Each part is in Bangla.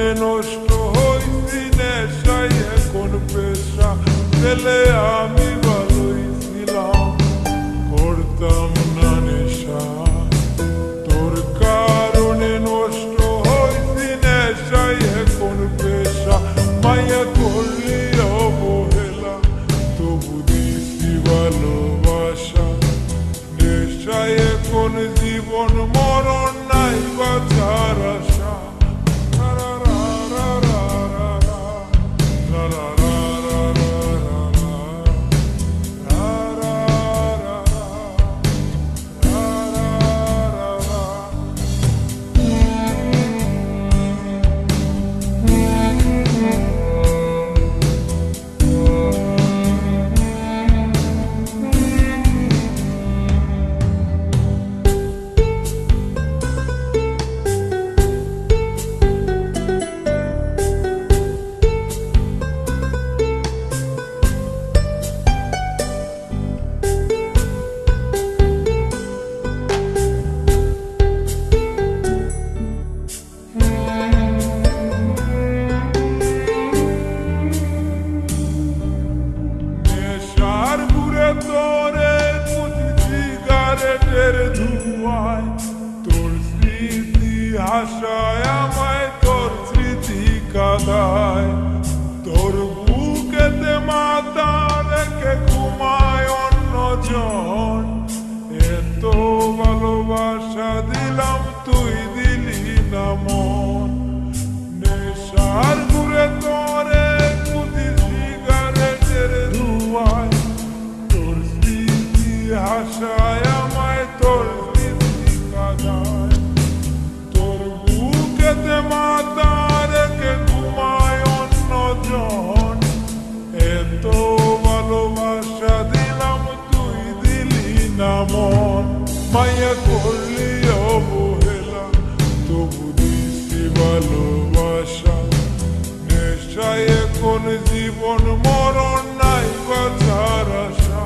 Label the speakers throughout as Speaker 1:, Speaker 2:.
Speaker 1: কারণে নষ্ট হইছি নেশায় এখন পেশা পেলে আমি ভালোই ছিলাম করতাম না নেশা তোর কারণে নষ্ট হইছি নেশায় এখন পেশা মায়া করলি অবহেলা তবু দিছি ভালোবাসা নেশায় এখন জীবন মরণ নাই বাঁচার আশা তোরে সিগারেটের ধোঁয়ায় তোর স্মৃতি হাসায় আমায় তোর স্মৃতি কাঁদায় তোর বুকেতে মাথা রেখে ঘুমায় অন্যজন এত ভালোবাসা দিলাম তুই দিলি না মন নেশার ঘুরে তোরে সিগারেটের ধোঁয়ায় আশায় আমায় তোর স্মৃতি কাঁদায় তোর বুকেতে মাথা রেখে ঘুমায় অন্যজন এত ভালোবাসা দিলাম তুই দিলি না মন মায়া করলি অবহেলা তবু দিছি ভালোবাসা নেশায় এখন জীবন মরণ নাই বাঁচার আশা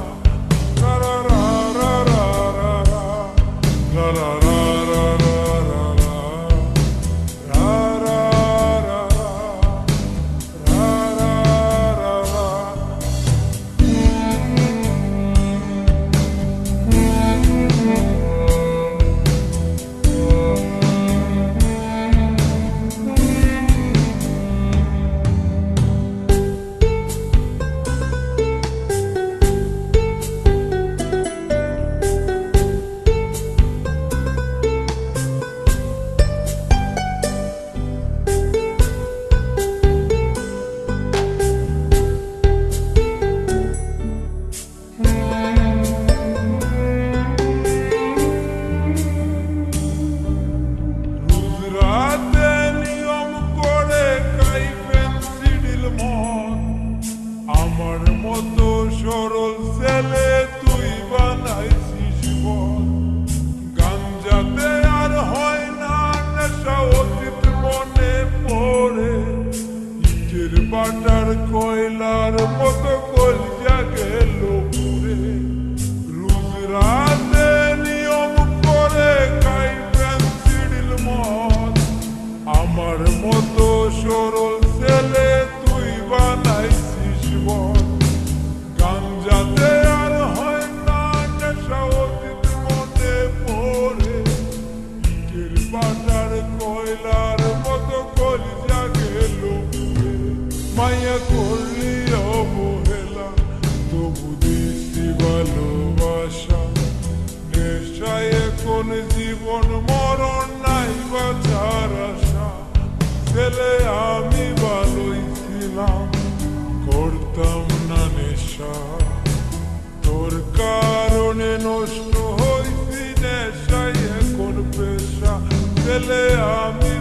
Speaker 1: আমার মতো সরল ছেলে তুই বানাইছিস বল গাঞ্জাতে আর হয় না নেশা অতীত মনে পড়ে ইটের বাটার কয়লার মতো কলজা গেল পুরে রোজ রাতে নিয়ম করে খাই পেন্সিল মদ আমার মতো সরল ছেলে তুই বানাইছিস গাঞ্জাতে আর হয় না নেশা অতীত মনে পড়ে ইটের বাটার কয়লার মতো কলজা গেল মায়া করলি অবহেলা তবু দিছি ভালোবাসা নেশায় এখন জীবন মরণ নাই বাঁচার আশা ছেলে আমি ভালোই ছিলাম করতাম না নেশা তোর কারণে নষ্ট হইছি নেশায় এখন পেশা ছেলে আমি